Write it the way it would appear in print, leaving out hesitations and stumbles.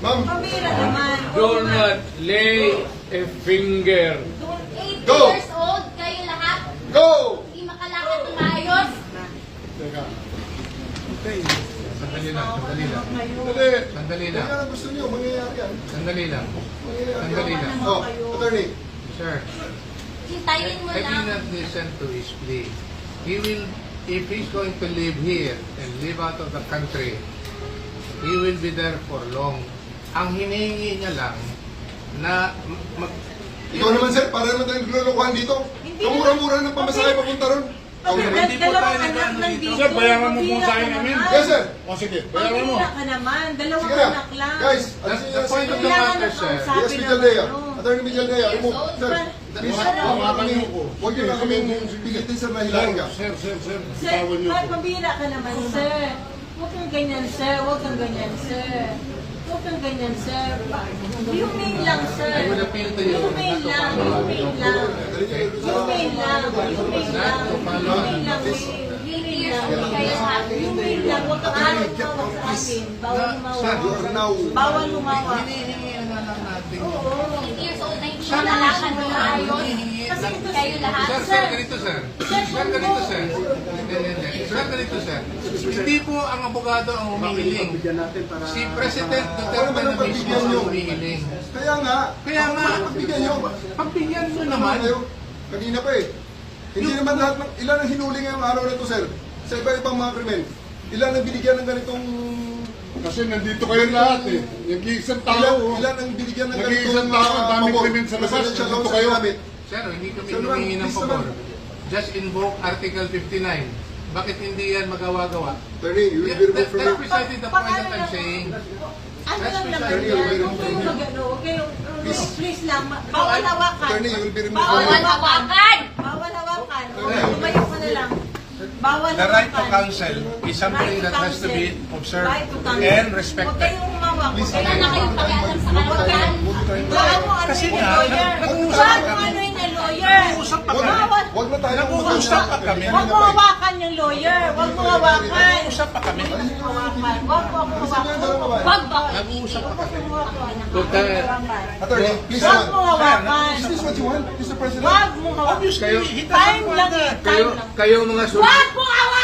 Ma'am. Pamira naman. Do not lay a finger. 80 Go. years old, kayo lahat. Go! Hindi makalakad ng maayos. Teka. Sandali lang, sandali lang. Dali. Sandali lang. Kaya gusto niyo, mangyayari yan. Sandali lang. Mangyayari Sandali yan. lang. Oh, attorney. Sir, Hintayin mo I did lang. not listen to his plea. He will, if he's going to live here and live out of the country, he will be there for long. Ang hinihingi niya lang na Ikaw naman sir, para naman tayong lulukuhan dito. Kamura-mura ng pamasahe papunta ron. Hindi po tayo Dalawang anak nag-ano lang dito. dito. Sir, bayaran mo Pambira po sa ka akin namin. naman. Yes sir. O sige, bayaran mo. Pambira ka naman. Dalawang Sige na. anak lang. Guys, That's alisin the niyo point si of the Kailangan matter, ng sir. kausapin Yes, ng Mijaldea. ano. Attorney Mijaldea, remove. Sir, please, Ano? huwag niyo na kaming pigitin sir na hilahin ka. Sir, Sir, bitawan niyo po. pambira ka naman, sir. Huwag kang ganyan, sir. Huwag kang ganyan, sir. Huwag kang ganyan, sir. Humane lang, sir. I would appeal to you Humane not to lang. follow. Humane lang. Humane lang. Humane lang. Humane lang. 80 years old, kayo lahat. Humane lang. Huwag kang humawak sa akin. Bawal You humawak. are now. Bawal humawak. Hinihingi na lang natin. 80 years old na hindi makalakad ng maayos. Kasi kayo lahat. Sir, ganito sir. Sir, ganito sir. Hindi. Sir, ganito sir. Hindi po ang abogado ang humihiling. Si President Duterte na mismo ang humihiling. Kaya nga. Kaya nga. Pagbigyan niyo. Pagbigyan mo Naman naman. kayo. Kanina pa eh. Hindi naman lahat ng, ilan ang hinuli ngayong araw na ito, sir? Sa iba-ibang mga krimen. Ilan ang binigyan ng ganitong... Kasi nandito kayo lahat eh. Nag-iisang tao. Ilan ang binigyan ng Nag-iisang ganitong... tao, ang daming pabor? krimen sa labas. Presidential Nandito laws kayo. and gamit. Sir, hindi kami Sir, humingi ng please pabor. naman. Just invoke Article 59. Bakit hindi yan magawa-gawa? Attorney, you will be removed from That's your... precisely the point that I'm saying. Ano lang naman Attorney, yan? you will Huwag kayong mag-ano. Huwag kayong... Please lang. Oh, Bawal hawakan. Attorney, you will be removed Bawal from Bawal your... hawakan! Bawal hawakan. Tumayo ka na lang. Bawal The right to hawakan. counsel is something that has to be observed Right to counsel. and Huwag respected. kayong humawak. Wala na kayong pakialam sa kalagayan. Bawal mo ano Kasi yung nga, lawyer. nag-uusap Bawal mo kami. ano yung lawyer. Nag-uusap pa kami. Bawal. Huwag na tayo Nag-uusap pa kami. Huwag mo hawakan yung lawyer. Huwag mo hawakan. Nag-uusap pa kami. Hawakan. Huwag mo hawakan. Wag ba? Nag-uusap pa kami. Attorney, please Huwag mo naman. hawakan. Is this what you want, Mr. President? Huwag mo hawakan. Obviously, he Time doesn't lang want eh. that. Time lang. Kayo mga Wag mo hawakan!